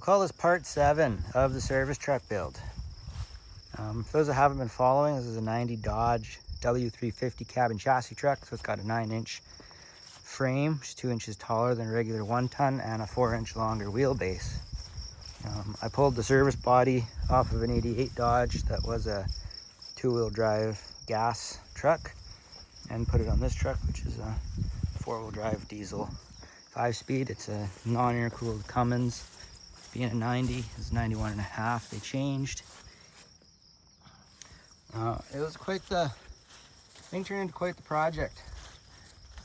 call this part 7 of the service truck build. For those that haven't been following, this is a 90 Dodge W350 cab and chassis truck. So it's got a 9-inch frame, which is 2 inches taller than a regular 1-ton, and a 4-inch longer wheelbase. I pulled the service body off of an 88 Dodge that was a 2-wheel drive gas truck and put it on this truck, which is a 4-wheel drive diesel 5-speed. It's a non-intercooled Cummins. Being a 90, it's 91.5. They changed. It was quite the thing, turned into quite the project.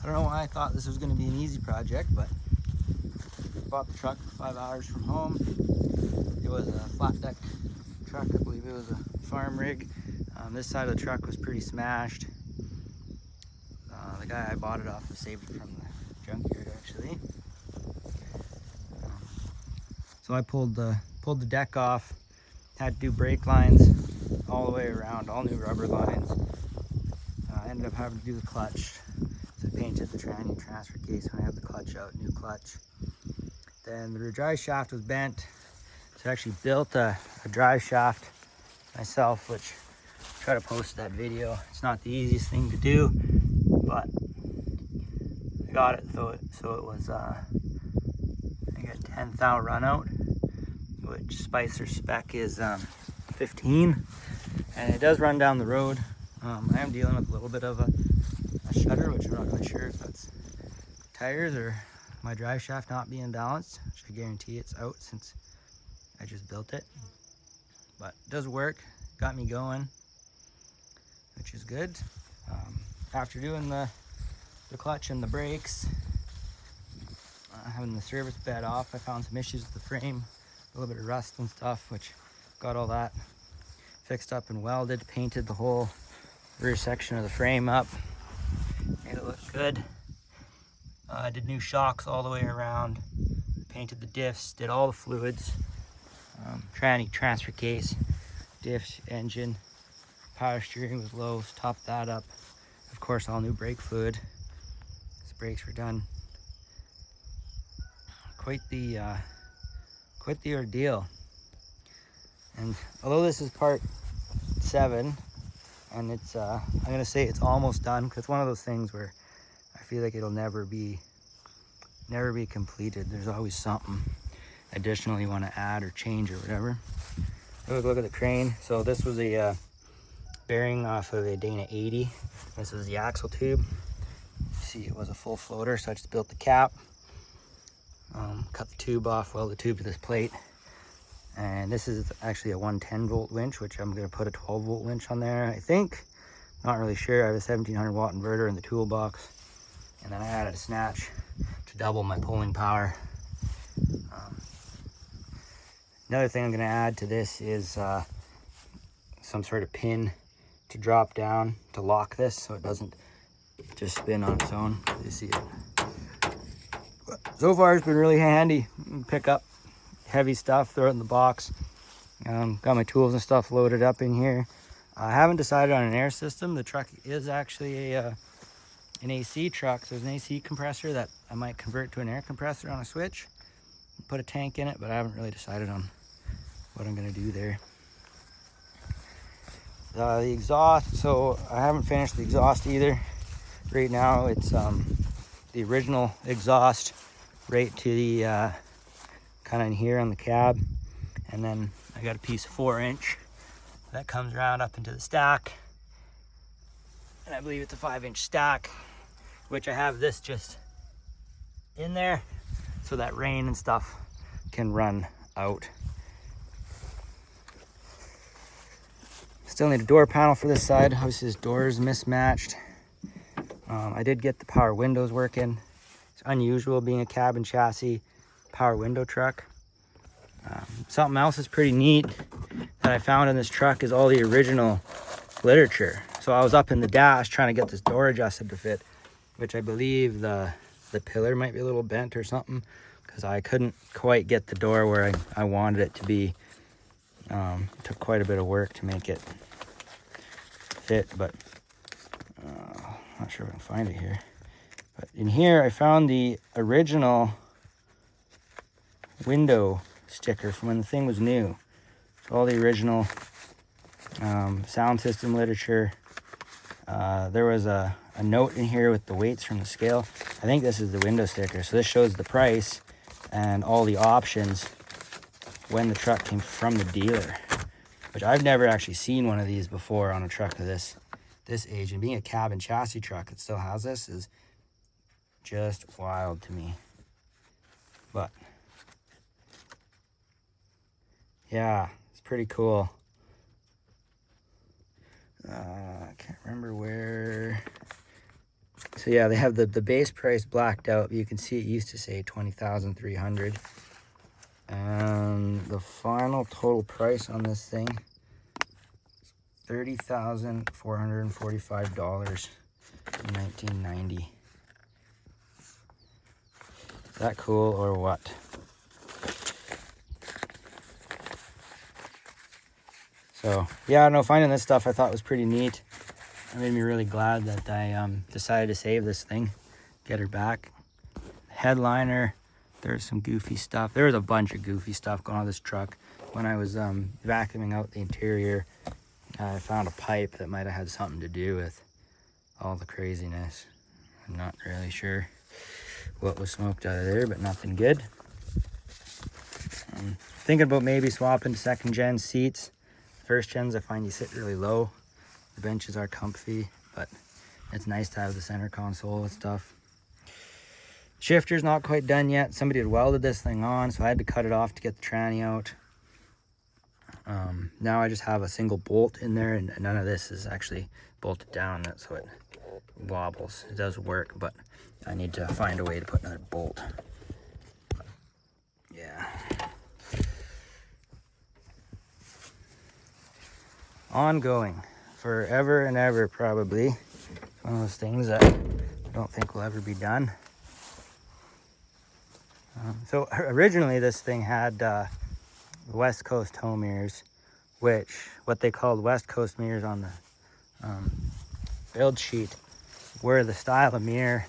I don't know why I thought this was going to be an easy project, but I bought the truck 5 hours from home. It was a flat deck truck. I believe it was a farm rig. This side of the truck was pretty smashed. The guy I bought it off of saved it from the junkyard, actually. So I pulled the deck off. Had to do brake lines all the way around, all new rubber lines. Ended up having to do the clutch. So I painted the tranny transfer case when I had the clutch out, new clutch. Then the rear drive shaft was bent. So I actually built a drive shaft myself, which I try to post that video. It's not the easiest thing to do, but I got it so it was I think a 10 thou run out, which Spicer spec is 15, and it does run down the road. I am dealing with a little bit of a shudder, which I'm not really sure if that's tires or my drive shaft not being balanced, which I guarantee it's out since I just built it. But it does work, got me going, which is good. After doing the clutch and the brakes, having the service bed off, I found some issues with the frame, a little bit of rust and stuff, which got all that fixed up and welded, painted the whole rear section of the frame up, made it look good. I did new shocks all the way around, painted the diffs, did all the fluids, tranny transfer case, diffs, engine, power steering was low, topped that up. Of course, all new brake fluid. These brakes were done. Quite the ordeal. And although this is part 7, and it's I'm gonna say it's almost done, because it's one of those things where I feel like it'll never be completed. There's always something additional you want to add or change or whatever. Look at the crane. So this was a bearing off of a Dana 80. This was the axle tube. See, it was a full floater, so I just built the cap, cut the tube off, welded the tube to this plate. And this is actually a 110 volt winch, which I'm going to put a 12 volt winch on there, I think. Not really sure. I have a 1700 watt inverter in the toolbox. And then I added a snatch to double my pulling power. Another thing I'm going to add to this is some sort of pin to drop down to lock this so it doesn't just spin on its own. You see it. So far it's been really handy. Pick up heavy stuff, throw it in the box. Got my tools and stuff loaded up in here. I haven't decided on an air system. The truck is actually an AC truck, so there's an AC compressor that I might convert to an air compressor on a switch, put a tank in it, but I haven't really decided on what I'm going to do there. The exhaust, so I haven't finished the exhaust either. Right now it's the original exhaust right to the kind of in here on the cab, and then I got a piece of 4-inch that comes around up into the stack, and I believe it's a 5-inch stack, which I have this just in there so that rain and stuff can run out. Still need a door panel for this side. Obviously this door is mismatched. I did get the power windows working. It's unusual being a cab and chassis power window truck. Something else is pretty neat that I found in this truck is all the original literature. So I was up in the dash trying to get this door adjusted to fit, which I believe the pillar might be a little bent or something, because I couldn't quite get the door where I wanted it to be. It took quite a bit of work to make it fit, but not sure if I can find it here. But in here I found the original window sticker from when the thing was new. So all the original sound system literature. There was a note in here with the weights from the scale. I think this is the window sticker. So this shows the price and all the options when the truck came from the dealer, which I've never actually seen one of these before on a truck of this age. And being a cab and chassis truck that still has this is just wild to me. But yeah, it's pretty cool. I can't remember where. So yeah, they have the base price blacked out, but you can see it used to say $20,300. And the final total price on this thing is $30,445 in 1990. Is that cool or what? So yeah, I don't know, finding this stuff I thought was pretty neat. It made me really glad that I decided to save this thing, get her back. Headliner, there's some goofy stuff. There was a bunch of goofy stuff going on this truck. When I was vacuuming out the interior, I found a pipe that might have had something to do with all the craziness. I'm not really sure what was smoked out of there, but nothing good. Thinking about maybe swapping to second gen seats. First gens, I find you sit really low. The benches are comfy, but it's nice to have the center console and stuff. Shifter's not quite done yet. Somebody had welded this thing on, so I had to cut it off to get the tranny out. Now I just have a single bolt in there, and none of this is actually bolted down. That's how it wobbles. It does work, but I need to find a way to put another bolt. Yeah. Ongoing. Forever and ever, probably. It's one of those things that I don't think will ever be done. So originally this thing had West Coast toe mirrors, which what they called West Coast mirrors on the build sheet were the style of mirror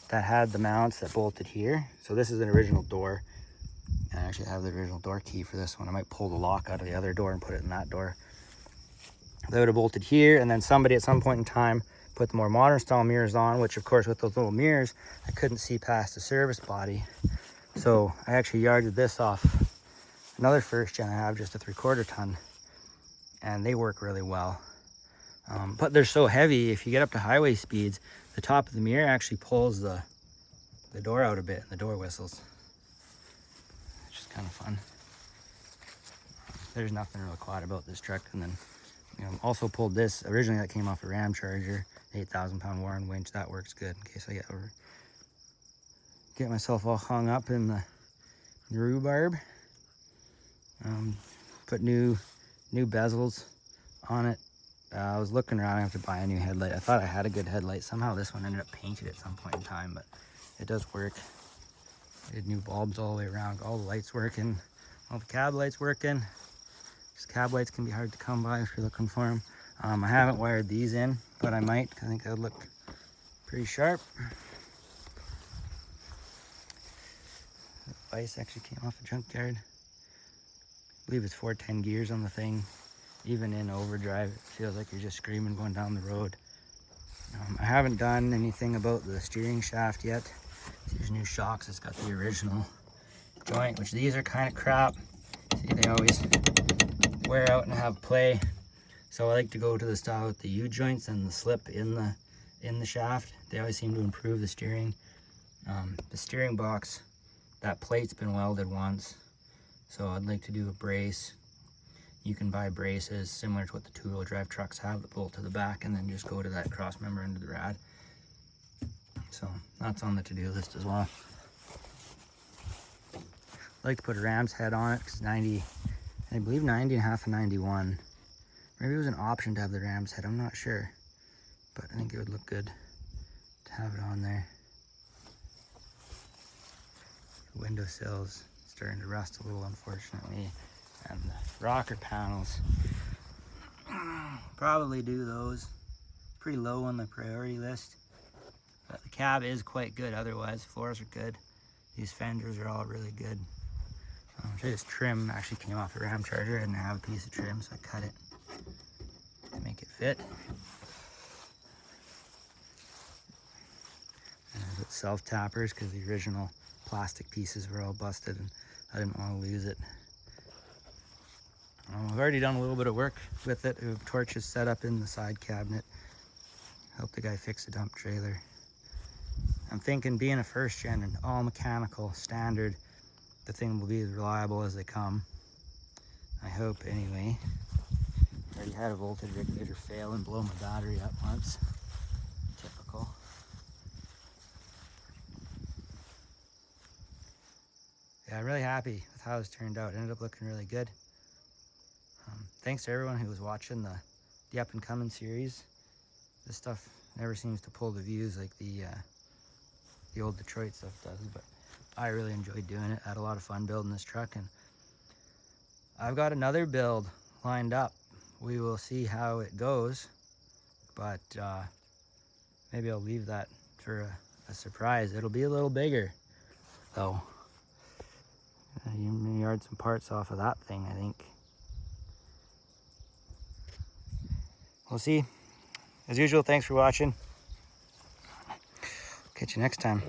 that had the mounts that bolted here. So this is an original door. And I actually have the original door key for this one. I might pull the lock out of the other door and put it in that door. They would have bolted here, and then somebody at some point in time put the more modern style mirrors on, which of course with those little mirrors, I couldn't see past the service body. So I actually yarded this off another first gen I have, just a 3/4 ton, and they work really well. But they're so heavy, if you get up to highway speeds, the top of the mirror actually pulls the door out a bit, and the door whistles. It's just kind of fun. There's nothing real quiet about this truck. And then also pulled this. Originally that came off a Ram Charger, 8,000 pound Warren winch. That works good in case I get myself all hung up in the rhubarb. Put new bezels on it. I was looking around. I have to buy a new headlight. I thought I had a good headlight. Somehow this one ended up painted at some point in time, but it does work. I did new bulbs all the way around. All the lights working. All the cab lights working. These cab lights can be hard to come by if you're looking for them. I haven't wired these in, but I might. I think that would look pretty sharp. The vise actually came off a junkyard. I believe it's 410 gears on the thing. Even in overdrive, it feels like you're just screaming going down the road. I haven't done anything about the steering shaft yet. These new shocks, it's got the original joint, which these are kind of crap. See, they always wear out and have play. So I like to go to the style with the U-joints and the slip in the shaft. They always seem to improve the steering. The steering box, that plate's been welded once. So I'd like to do a brace. You can buy braces similar to what the two-wheel drive trucks have that bolt to the back, and then just go to that cross member into the rad. So that's on the to-do list as well. I'd like to put a ram's head on it because I believe 90 and a half and 91. Maybe it was an option to have the ram's head, I'm not sure. But I think it would look good to have it on there. The windowsills starting to rust a little, unfortunately. And the rocker panels, probably do those. Pretty low on the priority list. But the cab is quite good otherwise. Floors are good. These fenders are all really good. I'll show you this trim actually came off a Ram Charger. I didn't have a piece of trim, so I cut it to make it fit. And I put self tappers because the original plastic pieces were all busted and I didn't want to lose it. I've already done a little bit of work with it. Torches set up in the side cabinet. Helped the guy fix the dump trailer. I'm thinking, being a first gen and all mechanical standard, the thing will be as reliable as they come. I hope, anyway. I already had a voltage regulator fail and blow my battery up once. Typical. Yeah, I'm really happy with how this turned out. It ended up looking really good. Thanks to everyone who was watching the Up and Coming series. This stuff never seems to pull the views like the old Detroit stuff does, but I really enjoyed doing it. I had a lot of fun building this truck, and I've got another build lined up. We will see how it goes, but maybe I'll leave that for a surprise. It'll be a little bigger, though. You yard some parts off of that thing, I think. We'll see. As usual, thanks for watching. Catch you next time.